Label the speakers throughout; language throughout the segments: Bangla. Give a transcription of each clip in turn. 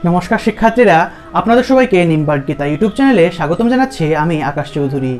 Speaker 1: নমস্কার শিক্ষার্থীরা, আপনাদের সবাইকে নিমবার্ড গীতা ইউটিউব চ্যানেলে স্বাগতম জানাচ্ছি। আমি আকাশ চৌধুরী।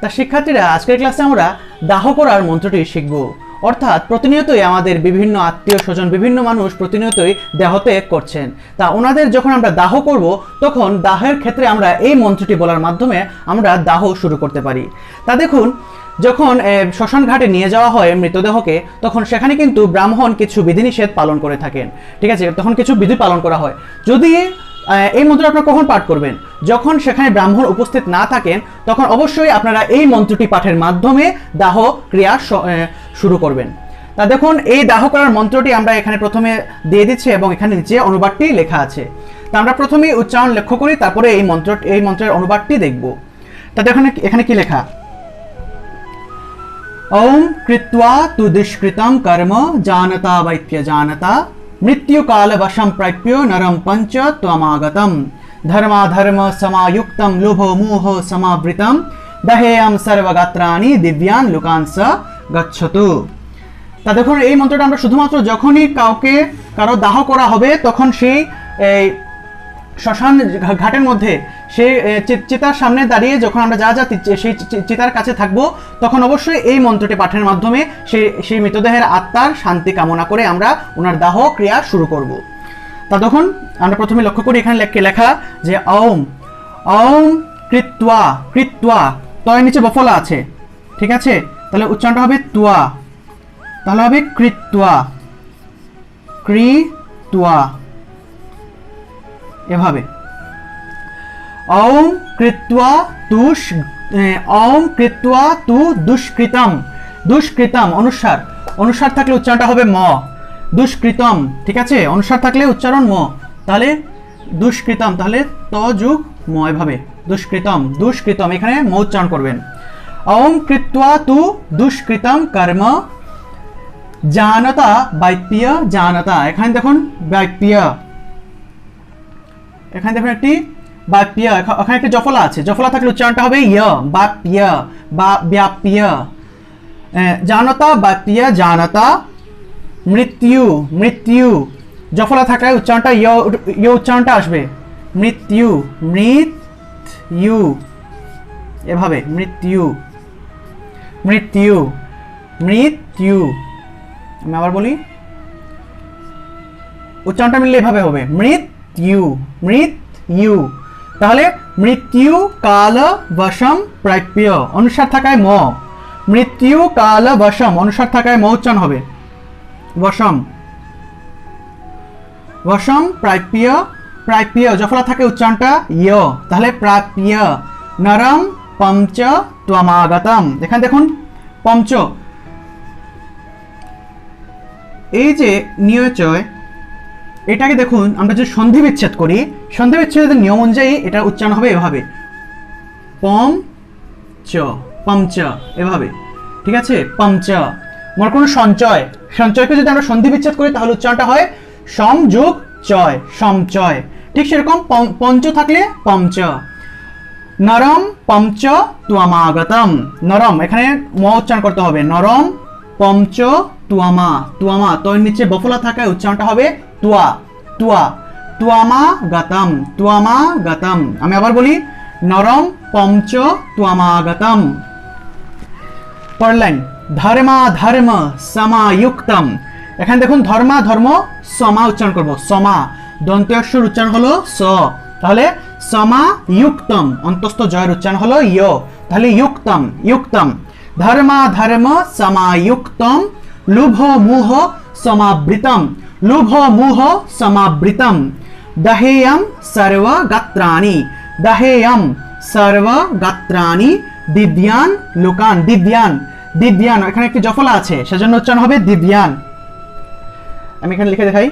Speaker 1: তা শিক্ষার্থীরা, আজকের ক্লাসে আমরা দাহ করার মন্ত্রটি শিখব। অর্থাৎ প্রতিনিয়তই আমাদের বিভিন্ন আত্মীয় স্বজন, বিভিন্ন মানুষ প্রতিনিয়তই দেহত্যাগ করছেন। তা ওনাদের যখন আমরা দাহ করব, তখন দাহের ক্ষেত্রে আমরা এই মন্ত্রটি বলার মাধ্যমে আমরা দাহ শুরু করতে পারি। তা দেখুন, যখন শ্মশান ঘাটে নিয়ে যাওয়া হয় মৃতদেহকে, তখন সেখানে কিন্তু ব্রাহ্মণ কিছু বিধিনিষেধ পালন করে থাকেন। ঠিক আছে, তখন কিছু বিধি পালন করা হয়। যদি এই মন্ত্র আপনারা কখন পাঠ করবেন? যখন সেখানে ব্রাহ্মণ উপস্থিত না থাকেন, তখন অবশ্যই আপনারা এই মন্ত্রটি পাঠের মাধ্যমে দাহ ক্রিয়া শুরু করবেন। তা দেখুন, এই দাহ করার মন্ত্রটি আমরা এখানে প্রথমে দিয়ে দিচ্ছি এবং এখানে নিচে অনুবাদটি লেখা আছে। তা আমরা প্রথমেই উচ্চারণ লক্ষ্য করি, তারপরে এই মন্ত্রের অনুবাদটি দেখব। তা দেখুন এখানে কি লেখা। ओम कृत्वा तु दुष्कृतं कर्म जानता वैप्य जानता मृत्यु काल वशं प्राप्यो नरम पंच त्वमागतम धर्माधर्म समायुक्तं लोभो मोह समावृतं दहेयं सर्वगात्राणि दिव्यान लोकांस गच्छतु। তা দেখুন, এই মন্ত্রটা আমরা শুধুমাত্র যখনই কারো দাহ করা হবে, তখন সেই শ্মশান ঘাটের মধ্যে সেই চিতার সামনে দাঁড়িয়ে যখন আমরা যা সেই চিতার কাছে থাকবো, তখন অবশ্যই এই মন্ত্রটি পাঠের মাধ্যমে সেই মৃতদেহের আত্মার শান্তি কামনা করে আমরা ওনার দাহ ক্রিয়া শুরু করব। তা তখন আমরা প্রথমে লক্ষ্য করি, এখানে লেখা যে ওম ওম কৃত্বা কৃত্বা, তয়ের নিচে বফলা আছে। ঠিক আছে, তাহলে উচ্চারণটা হবে তুয়া, তাহলে হবে কৃত্বা কৃত্বা, এভাবে ওম কৃত্বা তু দুষ্কৃতম। দুষ্কৃতম অনুসার থাকলে উচ্চারণটা হবে ম। দুষ্কৃতম, ঠিক আছে, অনুসার থাকলে উচ্চারণ ম, তাহলে দুষ্কৃতম, তাহলে ত যুগ ম, এভাবে দুষ্কৃতম দুষ্কৃতম, এখানে ম উচ্চারণ করবেন। ওম কৃত্বা তু দুষ্কৃতম কর্ম জানতা বাইপ্য জানতা, এখানে দেখুন বাইপ্য, এখানে দেখুন একটি বাপ্য, এখানে একটি জফলা আছে। জফলা থাকলে উচ্চারণটা হবে ইয়, বাপ্য বা ব্যাপ্য। জানতা বাপ্য জানতা মৃত্যু মৃত্যু, জফলা থাকলে উচ্চারণটা ইয় উচ্চারণটা আসবে। মৃত্যু মৃত্যু, এভাবে মৃত্যু মৃত্যু মৃত্যু। আমি আবার বলি, উচ্চারণটা মিললে এভাবে হবে মৃত্যু মৃত্যু। তাহলে মৃত্যু কাল বশম প্রাপ্য, অনুসার থাকায় ম। মৃত্যু কাল বশম, অনুসার থাকায় ম উচ্চারণ হবে বশম বশম প্রাপ্য প্রাপ্য, জফলা থাকে উচ্চারণটা ইয়, তাহলে প্রাপ্য নরম পঞ্চ ত্বমাগতম। এখানে দেখুন পঞ্চ, এই যে নিয়চয়, এটাকে দেখুন আমরা যে সন্ধি বিচ্ছেদ করি, সন্ধি বিচ্ছেদের নিয়ম অনুযায়ী এটা উচ্চারণ হবে এভাবে পম চ পঞ্চ, এভাবে। ঠিক আছে, পঞ্চ। মনে কোনো সঞ্চয়কে যদি আমরা সন্ধি বিচ্ছেদ করি, তাহলে উচ্চারণটা হয় সম যোগ চয়, সমচয়। ঠিক সেরকম পঞ্চ থাকলে পঞ্চ। নরম পঞ্চ ত্বমাগতম, নরম, এখানে ম উচ্চারণ করতে হবে নরম পঞ্চ তুয়ামা, তুয়ামা, তোর নিচে বফলা থাকায় উচ্চারণটা হবে তুয়া তুয়া, তুয়ামা গতম তুয়ামা গতম। আমি আবার বলি নরম পঞ্চ তুয়ামা গতম। পড়লেন ধর্মা ধর্ম সমায়ুক্তম, এখানে দেখুন ধর্মা ধর্ম সমা উচ্চারণ করব, সমা, দন্ত্যস্বর উচ্চারণ হলো স, তাহলে সমায়ুক্তম, অন্তস্থ জয়ের উচ্চারণ হলো ইয়, তাহলে ইউক্তম ইউক্তম। ধর্মা ধর্ম সমায়ুক্তম লুভ মুহ সমাবৃতম, লুভ মুহ সমাবৃতম। দহেয়ম সর্বগাত্রাণি, দহেয়ম সর্বগাত্রাণি দিব্যান লোকান, দিব্যান দিব্যান, এখানে একটি জফলা আছে, সেজন্য উচ্চারণ হবে দিব্যান। আমি এখানে লিখে দেখাই,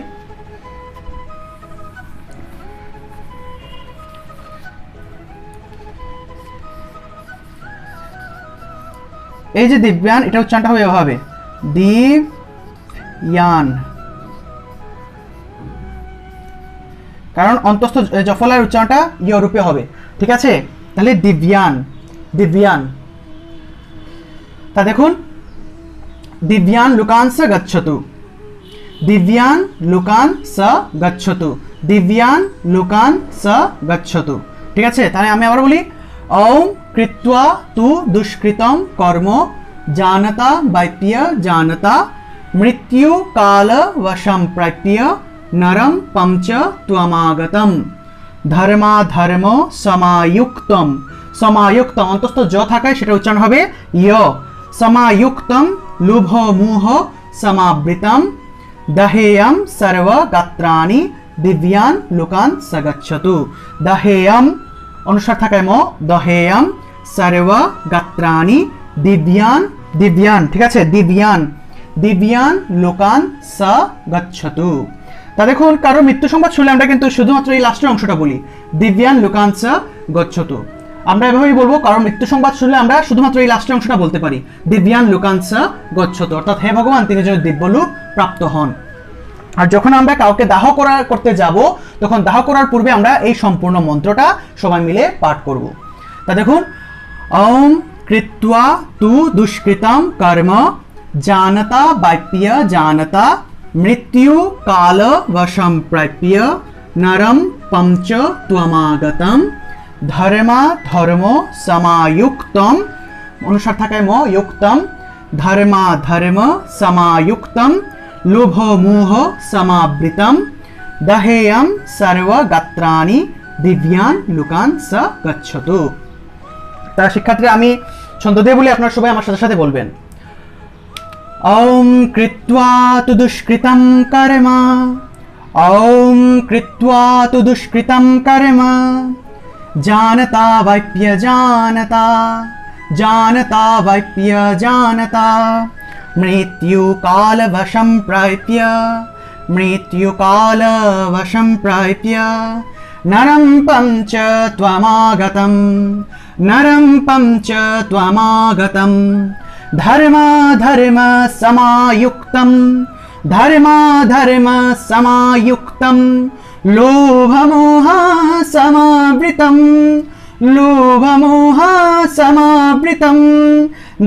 Speaker 1: এই যে দিব্যান, এটা উচ্চারণটা হবে এভাবে দিব্যান, কারণ অন্তস্থ জফলার উচ্চারণটা ইয় রূপে হবে। ঠিক আছে, তাহলে দিব্যান দিব্যান। তা দেখুন দিব্যান লোকাংশ গচ্ছতু, দিব্যান লোকান স গচ্ছতু, দিব্যান লোকান স গচ্ছতু। ঠিক আছে, তাহলে আমি আবার বলি, ওম কৃত্বা তু দুষ্কৃতম কর্ম জানতা বাইপ্য জানতা মৃত্যু কাল বশম প্রাপ্য নরম পঞ্চ ত্বমাগতম ধর্মাধর্ম সমায়ুক্তম, সমায়ুক্তম অন্তস্থ জ থাকায় সেটা উচ্চারণ হবে ইয়, সমায়ুক্তম লুভ মুহ সমাবৃতম দহেয়ম সর্বগাত্রাণি দিব্যান লোকান সগচ্ছতু। দহেয়ম অনুসার থাকায় ম, দহেয়ম সর্বগাত্রাণি দিব্যান, দিব্যান ঠিক আছে, দিব্যান, দিব্যান লোকান স গচ্ছতু। তা দেখুন, কারো মৃত্যু সংবাদ শুনলে আমরা কিন্তু শুধুমাত্র এই লাস্টের অংশটা বলি, দিব্যান লোকান স গচ্ছতু। আমরা এভাবেই বলবো, কারণ মৃত্যু সংবাদ শুনলে আমরা শুধুমাত্র এই লাস্টের অংশটা বলতে পারি, দিব্যান লোকান স গচ্ছতু, অর্থাৎ হে ভগবান তিনি যেন দিব্যলোক প্রাপ্ত হন। আর যখন আমরা কাউকে দাহ করতে যাব, তখন দাহ করার পূর্বে আমরা এই সম্পূর্ণ মন্ত্রটা সবাই মিলে পাঠ করব। তা দেখুন, ওম কৃত্বা তু দুষ্কৃতম কর্ম জানতা বাইপ্য জানতা মৃত্যু কাল বশম প্রাপ্য নরম পঞ্চ ত্বমাগতম ধর্মা ধর্ম সমায়ুক্তম অনুসার থাকায় ম যুক্তম ধর্মা ধর্ম সমায়ুক্তম লোভ মোহ সমাবৃতম দহেয়ম সর্বগাত্রাণি দিব্যান লোকান স গচ্ছতু। তারা শিক্ষার্থীরা আমি ছন্দ দিয়ে বলি, আপনারা সবাই আমার সাথে সাথে বলবেন। ওম কৃত্বা তু দুষ্কৃতম কর্ম, ওম কৃত্বা তু দুষ্কৃতম কর্ম জানতা বাইপ্য জানতা, জানতা বাইপ্য জানতা মৃত্যু কাল বশম প্রাপ্য, মৃত্যু কাল বশম প্রাপ্য নরম পঞ্চ ত্বমাগতম, নরম পঞ্চ ত্বমাগতম ধর্মা ধর্ম সমায়ুক্তম, ধর্মা ধর্ম সমায়ুক্তম লোভ মোহ সমাবৃতম, লোভ মোহ সমাবৃতম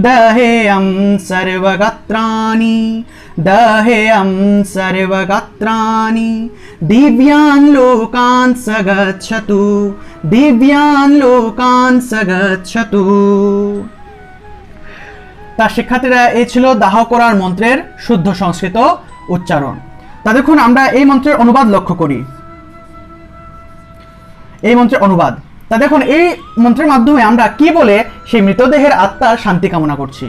Speaker 1: দহেয়ম সর্বগাত্রাণি, দহেয়ম সর্বগাত্রাণি দিব্যান লোকান সগচ্ছতু, দিব্যান লোকান সগচ্ছতু। তার শিক্ষার্থীরা এই ছিল দাহ করার মন্ত্রের শুদ্ধ সংস্কৃত উচ্চারণ। তা দেখুন, আমরা এই মন্ত্রের অনুবাদ লক্ষ্য করি, এই মন্ত্রের অনুবাদ। তা দেখুন, এই মন্ত্রের মাধ্যমে আমরা কি বলে সেই মৃতদেহের আত্মার শান্তি কামনা করছি।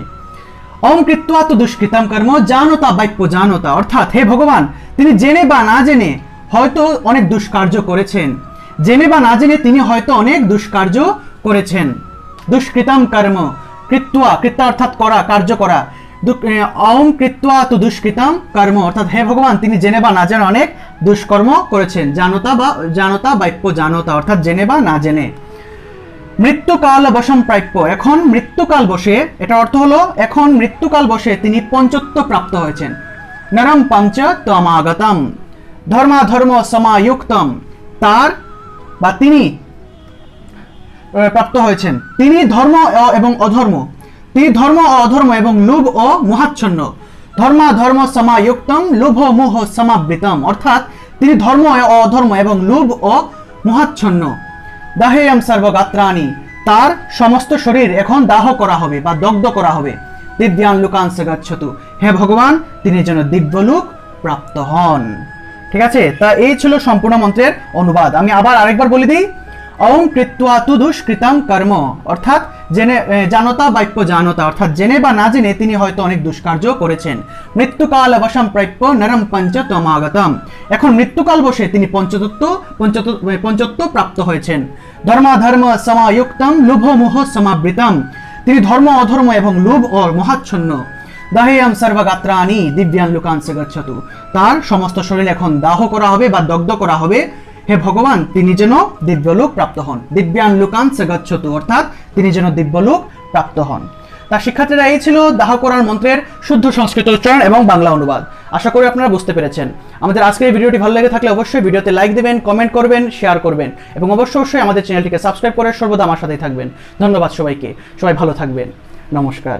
Speaker 1: ওম কৃত্বা তু দুষ্কৃতম কর্ম জানতা বাইপ্য জানতা, অর্থাৎ হে ভগবান তিনি জেনে বা না জেনে হয়তো অনেক দুষ্কার্য করেছেন, জেনে বা না জেনে তিনি হয়তো অনেক দুষ্কার্য করেছেন। দুষ্কৃতম কর্ম, কৃত্বা, কৃত্বা অর্থাৎ করা, কার্য করা। ওম কৃত্বা তু দুষ্কৃতম কর্ম, অর্থাৎ হে ভগবান তিনি জেনে বা না জেনে অনেক দুষ্কর্ম করেছেন। জানতা বা জানতা বাইপ্য জানতা, অর্থাৎ জেনে বা না জেনে। মৃত্যুকাল বশম প্রাপ্য, এখন মৃত্যুকাল বসে, এটা অর্থ হলো এখন মৃত্যুকাল বসে তিনি পঞ্চত্ব প্রাপ্ত হয়েছেন। নরম পঞ্চ ত্বমাগতম ধর্মাধর্ম সমায়ুক্তম, তার বা তিনি প্রাপ্ত হয়েছেন, তিনি ধর্ম এবং অধর্ম, তিনি ধর্ম ও অধর্ম এবং লোভ ও মোহাচ্ছন্ন। ধর্মাধর্ম সমায়ুক্তম লোভ মোহ সমাবৃতম, অর্থাৎ তিনি ধর্ম ও অধর্ম এবং লোভ ও মোহাচ্ছন্ন। দাহেয়ম সর্বগাত্রাণি, তার সমস্ত শরীর এখন দাহ করা হবে বা দগ্ধ করা হবে। দিব্যান লোকান স গচ্ছতু, হে ভগবান তিনি যেন দিব্যলোক প্রাপ্ত হন। ঠিক আছে, তা এই ছিল সম্পূর্ণ মন্ত্রের অনুবাদ। আমি আবার আরেকবার বলে দিই, ওম কৃত্বা তু দুষ্কৃতম কর্ম, অর্থাৎ জেনে, জানতা বাইপ্য জানতা, অর্থাৎ জেনে বা না জেনে তিনি হয়তো অনেক দুষ্কার্য করেছেন। মৃত্যুকাল বশম প্রাপ্য নরম পঞ্চ ত্বমাগতম, এখন মৃত্যুকাল বসে তিনি পঞ্চত্ব প্রাপ্ত হয়েছেন। ধর্মাধর্ম সমায়ুক্তম লোভ মোহ সমাবৃতম, তিনি ধর্ম অধর্ম এবং লোভ ও মোহাচ্ছন্ন। দাহেয়ম সর্বগাত্রাণি দিব্যান লোকান স গচ্ছতু, তার সমস্ত শরীর এখন দাহ করা হবে বা দগ্ধ করা হবে। হে ভগবান তিনি যেন দিব্যলোক প্রাপ্ত হন। দিব্যান লোকান স গচ্ছতু, অর্থাৎ তিনি যেন দিব্যলোক প্রাপ্ত হন। তার শিক্ষার্থীরা এই ছিল দাহ করার মন্ত্রের শুদ্ধ সংস্কৃত উচ্চারণ এবং বাংলা অনুবাদ। আশা করি আপনারা বুঝতে পেরেছেন। আমাদের আজকের এই ভিডিওটি ভালো লেগে থাকলে অবশ্যই ভিডিওতে লাইক দেবেন, কমেন্ট করবেন, শেয়ার করবেন এবং অবশ্যই আমাদের চ্যানেলটিকে সাবস্ক্রাইব করে সর্বদা আমার সাথেই থাকবেন। ধন্যবাদ সবাইকে, সবাই ভালো থাকবেন। নমস্কার।